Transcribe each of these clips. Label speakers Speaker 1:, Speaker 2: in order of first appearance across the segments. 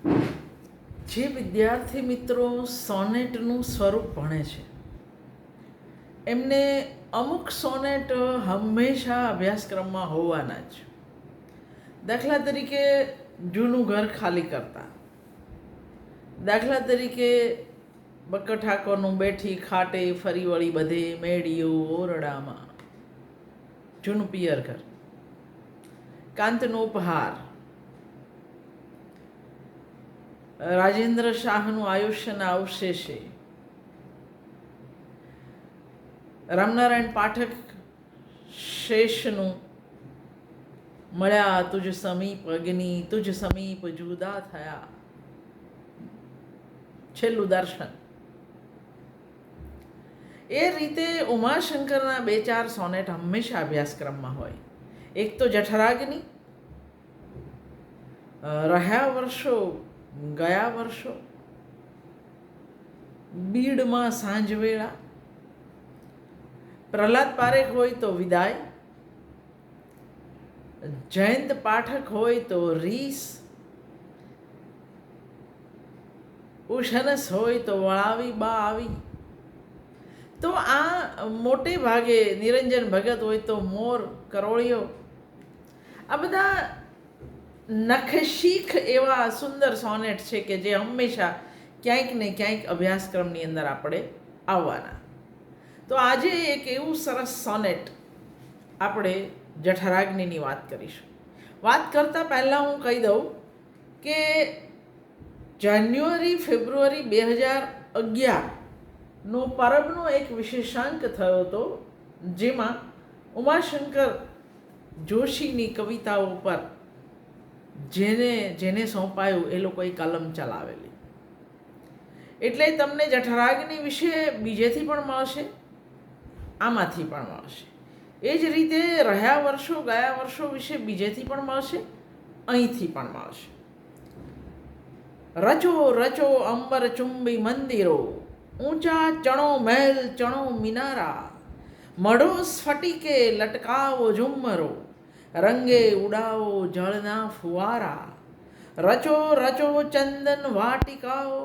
Speaker 1: જે વિદ્યાર્થી મિત્રો સોનેટનું સ્વરૂપ ભણે છે એમને અમુક સોનેટ હંમેશા અભ્યાસક્રમમાં હોવાના જ. દાખલા તરીકે જૂનું ઘર ખાલી કરતા, દાખલા તરીકે બક્કર ઠાકોરનું બેઠી ખાટે ફરી વળી બધે મેળીઓ ઓરડામાં, જૂનું પિયર ઘર, કાંતનો ઉપહાર, રાજેન્દ્ર શાહનું આયુષ્યના અવશેષે, રામનારાયણ પાઠક શેષનું મળ્યા તુજ સમીપ અગ્નિ તુજ સમીપ જુદા થયા, છેલ્લું દર્શન. એ રીતે ઉમાશંકરના 2-4 સોનેટ હંમેશા અભ્યાસક્રમમાં હોય. એક તો જઠરાગ્નિ, રહ્યા વર્ષો ગયા વર્ષો, બીડમાં સાંજવેળા, પ્રહલાદ પારેખ હોય તો વિદાય, જયંત પાઠક હોય તો રીસ, ઉષનસ હોય તો વળાવી બા આવી. તો આ મોટે ભાગે નિરંજન ભગત હોય તો મોર કરોળિયો. આ બધા નખશીખ એવા સુંદર સોનેટ છે કે જે હંમેશા ક્યાંક ને ક્યાંક અભ્યાસક્રમની અંદર આપણે આવવાના. તો આજે એક એવું સરસ સોનેટ આપણે જઠરાગ્નિની વાત કરીશું. વાત કરતાં પહેલાં હું કહી દઉં કે જાન્યુઆરી ફેબ્રુઆરી 2011નો પરબનો એક વિશેષાંક થયો હતો, જેમાં ઉમાશંકર જોશીની કવિતાઓ પર જેને સોંપાયું એ લોકોએ કલમ ચલાવેલી. એટલે તમને જઠરાગ્નિ વિશે બીજેથી પણ મળશે, આમાંથી પણ મળશે. એ જ રીતે રહ્યા વર્ષો ગયા વર્ષો વિશે બીજેથી પણ મળશે, અહીંથી પણ મળશે. રચો રચો અંબર ચુંબી મંદિરો, ઊંચા ચણો મહેલ ચણો મિનારા, મઢો સ્ફટિકે લટકાવો ઝુમ્મરો, રંગે ઉડાવો જળના ફુવારા. રચો રચો ચંદન વાટિકાઓ,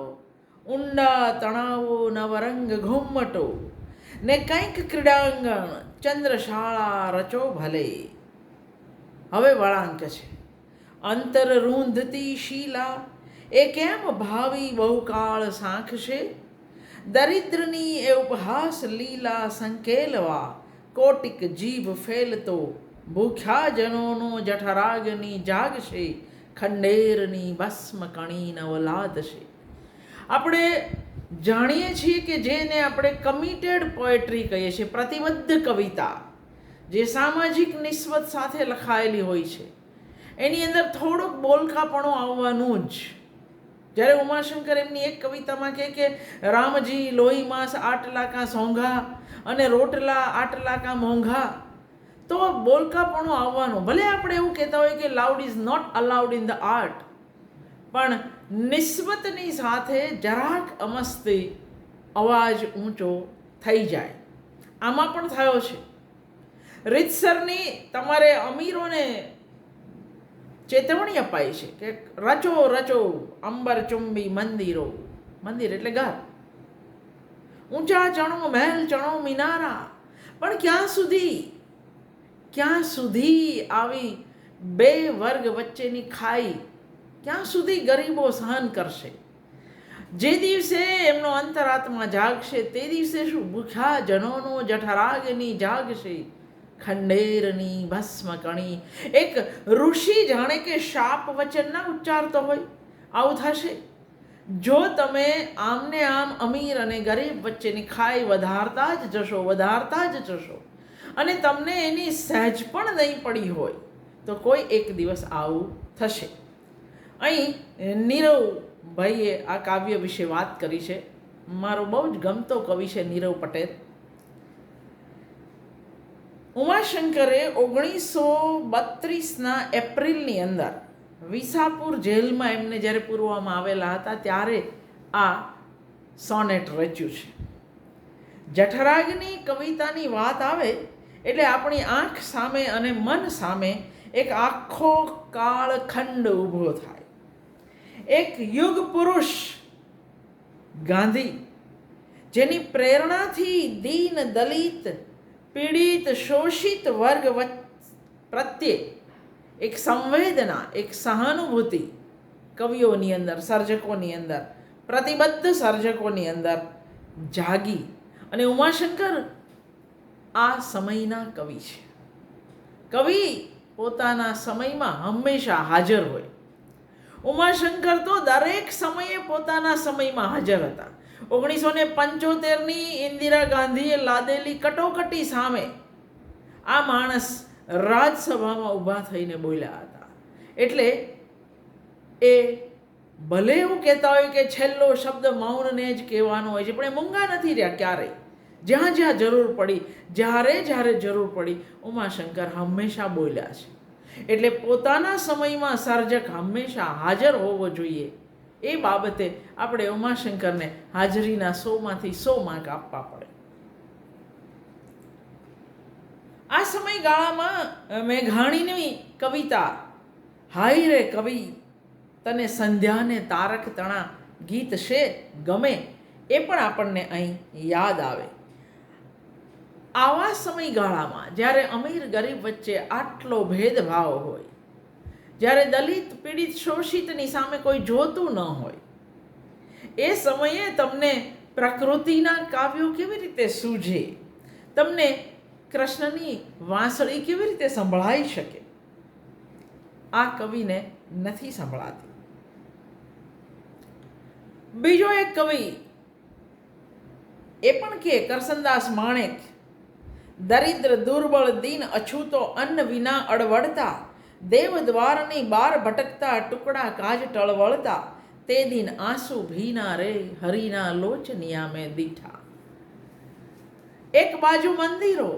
Speaker 1: ઊંડા તણાવો નવરંગ ઘુમ્મટો, ને કંઈક ક્રીડાંગણ ચંદ્રશાળા રચો ભલે. હવે વળાંક છે. અંતર રૂંધતી શીલા એ કેમ ભાવી બહુકાળ સાંખશે, દરિદ્રની એ ઉપહાસ લીલા સંકેલવા, કોટિક જીભ ફેલતો ભૂખ્યા જનોનો જઠરાગ્નિ જાગશે, ખંડેરની ભસ્મ કણી નવલાદશે. આપણે જાણીએ છીએ કે જેને આપણે કમિટેડ પોએટ્રી કહીએ છીએ, પ્રતિબદ્ધ કવિતા, જે સામાજિક નિસ્બત સાથે લખાયેલી હોય છે, એની અંદર થોડુંક બોલકાપણું આવવાનું જ. જ્યારે ઉમાશંકર એમની એક કવિતામાં કહે કે રામજી લોહી માંસ આટલા કા સોંઘા અને રોટલા આટલા કા મોંઘા, તો બોલકાપણું આવવાનું. ભલે આપણે એવું કહેતા હોય કે loud is not allowed in the art, પણ નિસ્બતની સાથે જરાક અમસ્તી અવાજ ઊંચો થઈ જાય. આમાં પણ થયો છે. રીતસરની તમારે અમીરોને ચેતવણી અપાઈ છે કે રચો રચો અંબર ચુંબી મંદિરો, મંદિર એટલે ઘર, ઊંચા ચણો મહેલ ચણો મિનારા. પણ ક્યાં સુધી આવી બે વર્ગ વચ્ચેની ખાઈ, ક્યાં સુધી ગરીબો સહન કરશે? જે દિવસે એમનો અંતરાત્મા જાગશે તે દિવસે શું ભૂખ્યા જનોનો જઠરાગ્નિ જાગશે, ખંડેરની ભસ્મ કણી. એક ઋષિ જાણે કે શાપ વચન ના ઉચ્ચારતો હોય, આવું થશે. જો તમે આમને આમ અમીર અને ગરીબ વચ્ચેની ખાઈ વધારતા જ જશો અને તમને એની સહેજ પણ નહીં પડી હોય તો કોઈ એક દિવસ આવું થશે. અહીં નીરવ ભાઈએ આ કાવ્ય વિશે વાત કરી છે. મારો બહુ જ ગમતો કવિ છે નીરવ પટેલ. ઉમાશંકરે 1932ના એપ્રિલની અંદર વિસાપુર જેલમાં એમને જ્યારે પૂરવામાં આવેલા હતા ત્યારે આ સોનેટ રચ્યું છે. જઠરાગ્નિ કવિતાની વાત આવે એટલે આપણી આંખ સામે અને મન સામે એક આખો કાળખંડ ઊભો થાય. એક યુગ પુરુષ ગાંધી, જેની પ્રેરણાથી દીન, દલિત, પીડિત, શોષિત વર્ગ પ્રત્યે એક સંવેદના, એક સહાનુભૂતિ કવિઓની અંદર, સર્જકોની અંદર, પ્રતિબદ્ધ સર્જકોની અંદર જાગી. અને ઉમાશંકર આ સમયના કવિ છે. કવિ પોતાના સમયમાં હંમેશા હાજર હોય. ઉમાશંકર તો દરેક સમયે પોતાના સમયમાં હાજર હતા. 1975ની ઇન્દિરા ગાંધીએ લાદેલી કટોકટી સામે આ માણસ રાજસભામાં ઊભા થઈને બોલ્યા હતા. એટલે એ ભલે એવું કહેતા હોય કે છેલ્લો શબ્દ મૌનને જ કહેવાનો હોય છે, પણ એ મૂંગા નથી રહ્યા ક્યારેય. જ્યાં જ્યાં જરૂર પડી, જ્યારે જ્યારે જરૂર પડી, ઉમાશંકર હંમેશા બોલ્યા છે. એટલે પોતાના સમયમાં સર્જક હંમેશા હાજર હોવો જોઈએ. એ બાબતે આપણે ઉમાશંકરને હાજરીના 100માંથી 100 માર્ક આપવા પડે. આ સમયગાળામાં મેઘાણીની કવિતા હાય રે કવિ તને સંધ્યાને તારક તણા ગીત છે ગમે, એ પણ આપણને અહીં યાદ આવે. આવા સમયગાળામાં જ્યારે અમીર ગરીબ વચ્ચે આટલો ભેદભાવ હોય, જ્યારે દલિત, પીડિત, શોષિતની સામે કોઈ જોતું ન હોય, એ સમયે તમને પ્રકૃતિના કાવ્યો કેવી રીતે સૂઝે, તમને કૃષ્ણની વાંસળી કેવી રીતે સંભળાઈ શકે? આ કવિને નથી સંભળાતી. બીજો એક કવિ એ પણ કે કરસનદાસ માણેક, દરિદ્ર, દુર્બળ, દીન, અછૂતો, અન્ન વિના અડવડતા, દેવ દ્વારની બાર ભટકતા, ટુકડા કાજ ટળવળતા, તે દિન આંસુ ભીના રે હરિના લોચનિયા મેં દીઠા. એક બાજુ મંદિરો,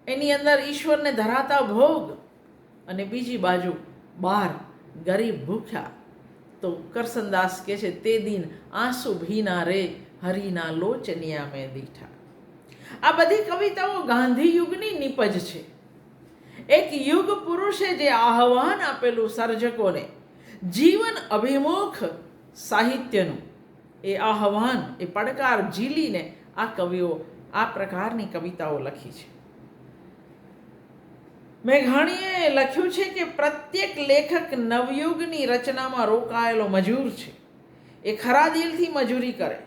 Speaker 1: એની અંદર ઈશ્વરને ધરાતા ભોગ, અને બીજી બાજુ બાર ગરીબ ભૂખ્યા. તો કરસનદાસ કહે છે તે દિન આંસુ ભીના રે હરિના લોચનિયા મેં દીઠા. આ બધી કવિતાઓ ગાંધી યુગની નિપજ છે. એક યુગ પુરુષે જે આહ્વાન આપેલું સર્જકોને જીવન અભિમુખ સાહિત્યનું, એ આહ્વાન, એ પડકાર ઝીલીને આ કવિઓ આ પ્રકારની કવિતાઓ લખી છે. મેઘાણીએ લખ્યું છે કે પ્રત્યેક લેખક નવયુગની રચનામાં રોકાયેલો મજૂર છે. એ ખરા દિલથી મજૂરી કરે,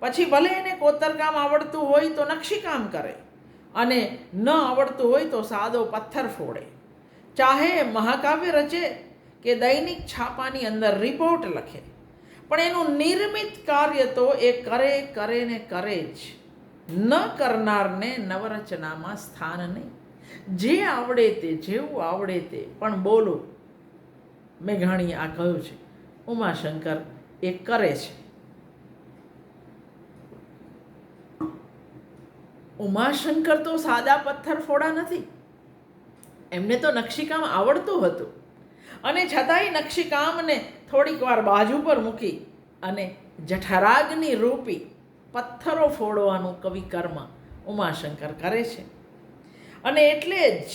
Speaker 1: પછી ભલે એને કોતરકામ આવડતું હોય તો નકશીકામ કરે, અને ન આવડતું હોય તો સાદો પથ્થર ફોડે. ચાહે મહાકાવ્ય રચે કે દૈનિક છાપાની અંદર રિપોર્ટ લખે, પણ એનું નિર્મિત કાર્ય તો એ કરે ને કરે જ. ન કરનારને નવરચનામાં સ્થાન નહીં. જે આવડે તે, જેવું આવડે તે, પણ બોલો. મેઘાણીએ આ કહ્યું છે. ઉમાશંકર એ કરે છે. ઉમાશંકર તો સાદા પથ્થર ફોડા નથી. એમને તો નકશીકામ આવડતું હતું, અને છતાંય નકશીકામને થોડીક વાર બાજુ પર મૂકી અને જઠરાગ્નિ રૂપી પથ્થરો ફોડવાનું કવિ કર્મ ઉમાશંકર કરે છે. અને એટલે જ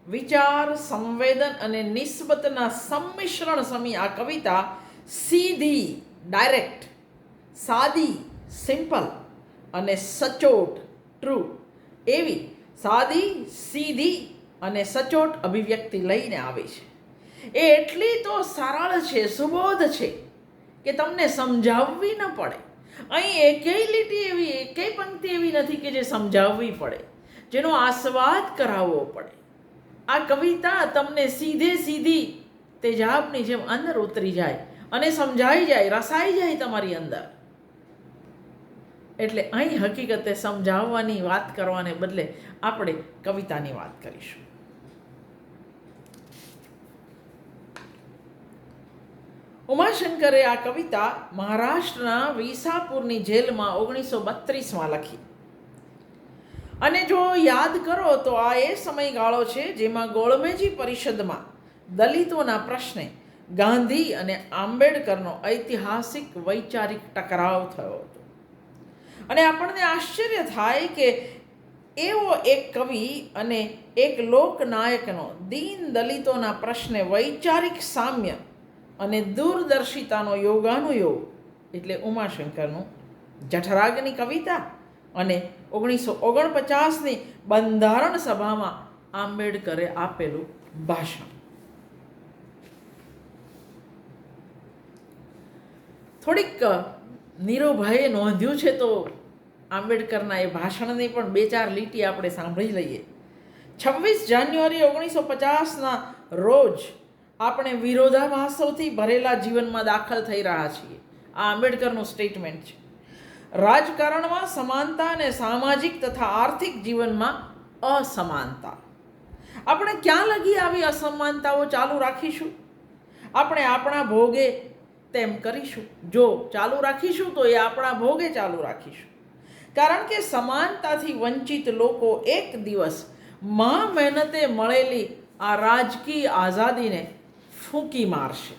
Speaker 1: વિચાર, સંવેદન અને નિસ્બતના સંમિશ્રણ સમી આ કવિતા સીધી, ડાયરેક્ટ, સાદી, સિમ્પલ અને સચોટ, ટ્રુ, એવી સાદી, સીધી અને સચોટ અભિવ્યક્તિ લઈને આવે છે. એ એટલી તો સરળ છે, સુબોધ છે કે તમને સમજાવવી ન પડે. અહીં એકેય લીટી એવી, એકેય પંક્તિ એવી નથી કે જે સમજાવવી પડે, જેનો આસ્વાદ કરાવવો પડે. આ કવિતા તમને સીધે સીધી તેજાબની જેમ અંદર ઉતરી જાય અને સમજાઈ જાય, રસાઈ જાય તમારી અંદર. એટલે અહીં હકીકતે સમજાવવાની વાત કરવાને બદલે આપણે કવિતાની વાત કરીશું. ઉમાશંકરે આ કવિતા મહારાષ્ટ્રના વિસાપુરની જેલમાં 1932માં લખી. અને જો યાદ કરો તો આ એ સમયગાળો છે જેમાં ગોળમેજી પરિષદમાં દલિતોના પ્રશ્ને ગાંધી અને આંબેડકરનો ઐતિહાસિક વૈચારિક ટકરાવ થયો હતો. અને આપણને આશ્ચર્ય થાય કે એવો એક કવિ અને એક લોકનાયકનો દીન દલિતોના પ્રશ્ને વૈચારિક સામ્ય અને દૂરદર્શિતાનો યોગાનુયોગ એટલે ઉમાશંકરનું જઠરાગની કવિતા અને 1949ની બંધારણ સભામાં આંબેડકરે આપેલું ભાષણ. થોડીક નીરુભાઈએ નોંધ્યું છે તો આંબેડકરના એ ભાષણની પણ 2-4 લીટી આપણે સાંભળી લઈએ. 26 જાન્યુઆરી 1950ના રોજ આપણે વિરોધાભાસોથી ભરેલા જીવનમાં દાખલ થઈ રહ્યા છીએ. આ આંબેડકરનું સ્ટેટમેન્ટ છે. રાજકારણમાં સમાનતા અને સામાજિક તથા આર્થિક જીવનમાં અસમાનતા. આપણે ક્યાં લગી આવી અસમાનતાઓ ચાલુ રાખીશું? આપણે આપણા ભોગે તેમ કરીશું. જો ચાલુ રાખીશું તો એ આપણા ભોગે ચાલુ રાખીશું. કારણ કે સમાનતાથી વંચિત લોકો એક દિવસ મહેનતે મળેલી આ રાજકીય આઝાદીને ફૂંકી મારશે.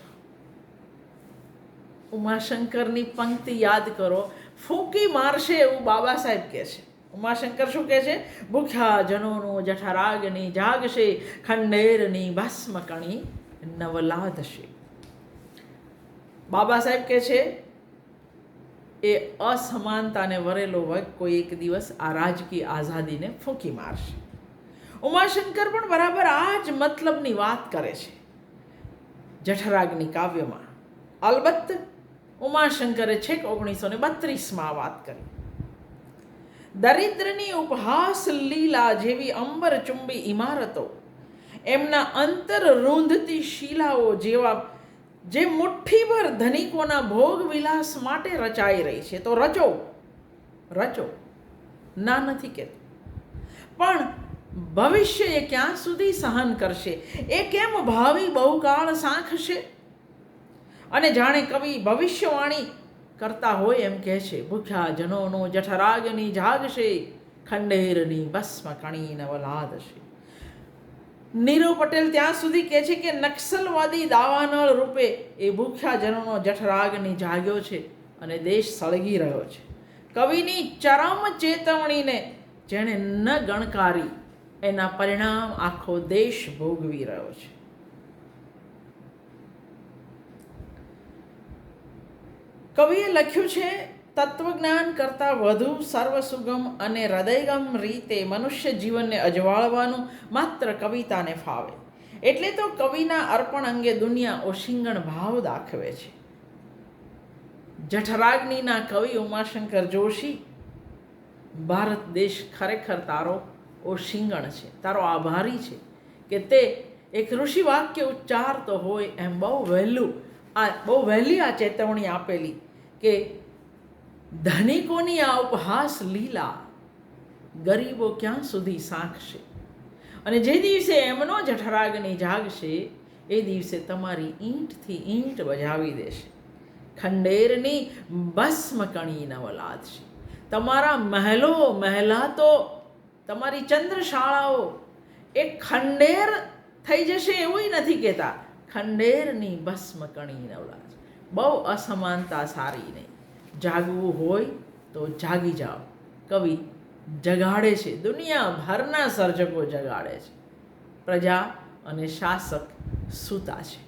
Speaker 1: ઉમાશંકરની પંક્તિ યાદ કરો. ફૂંકી મારશે એવું બાબા સાહેબ કહે છે. ઉમાશંકર શું કહે છે? ભૂખ્યા જનોનો જઠરાગ્નિ જાગશે, ખંડેરની ભસ્મ કણી નવલાદશે. બાબા સાહેબ કહે છે એ અસમાનતાને વરેલો વર્ગ કોઈ એક દિવસ આ રાજકીય આઝાદીને ફૂંકી મારશે. ઉમાશંકર પણ બરાબર આ જ મતલબની વાત કરે છે જઠરાગ્નિ કાવ્યમાં. અલબત્ત ઉમાશંકરે છેક 1932માં વાત કરી. દરિદ્રની ઉપહાસ લીલા જેવી અંબરચુંબી ઇમારતો, એમના અંતર રૂંધતી શિલાઓ જેવા જે મુઠ્ઠીભર ધનિકોના ભોગ વિલાસ માટે રચાઈ રહી છે તો રચો રચો, ના નથી કહેતો. પણ ભવિષ્ય એ ક્યાં સુધી સહન કરશે? એ કેમ ભાવિ બહુકાળ સાંખશે? અને જાણે કવિ ભવિષ્યવાણી કરતા હોય એમ કહે છે, ભૂખ્યા જનોનો જઠરાગ્નિ જાગશે, ખંડેરની ભસ્મ કણી નવલાદશે. નીરવ પટેલ ત્યાં સુધી કહે છે કે નક્સલવાદી દાવાનળ રૂપે એ ભૂખ્યા જનોનો જઠરાગ્નિ જાગ્યો છે અને દેશ સળગી રહ્યો છે. કવિની ચરમ ચેતવણીને જેણે ન ગણકારી એના પરિણામ આખો દેશ ભોગવી રહ્યો છે. કવિએ લખ્યું છે, તત્વજ્ઞાન કરતાં વધુ સર્વસુગમ અને હૃદયગમ રીતે મનુષ્ય જીવનને અજવાળવાનું માત્ર કવિતાને ફાવે. એટલે તો કવિના અર્પણ અંગે દુનિયા ઓશિંગણ ભાવ દાખવે છે. જઠરાગ્નિના કવિ ઉમાશંકર જોશી, ભારત દેશ ખરેખર તારો ઓશિંગણ છે, તારો આભારી છે કે તે એક ઋષિ વાક્ય ઉચ્ચારતો હોય એમ બહુ વહેલી આ ચેતવણી આપેલી કે ધનિકોની આ ઉપહાસ લીલા ગરીબો ક્યાં સુધી સાંખશે. અને જે દિવસે એમનો જઠરાગ્નિ જાગશે એ દિવસે તમારી ઈંટથી ઈંટ બજાવી દેશે, ખંડેરની ભસ્મ કણી નવલાદશે. તમારા મહેલાતો, તમારી ચંદ્રશાળાઓ એ ખંડેર થઈ જશે એવું નથી કહેતા, ખંડેરની ભસ્મ કણી નવલાદ. બહુ અસમાનતા સારી નહીં. જાગવું હોય તો જાગી જાઓ. કવિ જગાડે છે, દુનિયાભરના સર્જકો જગાડે છે. પ્રજા અને શાસક સૂતા છે.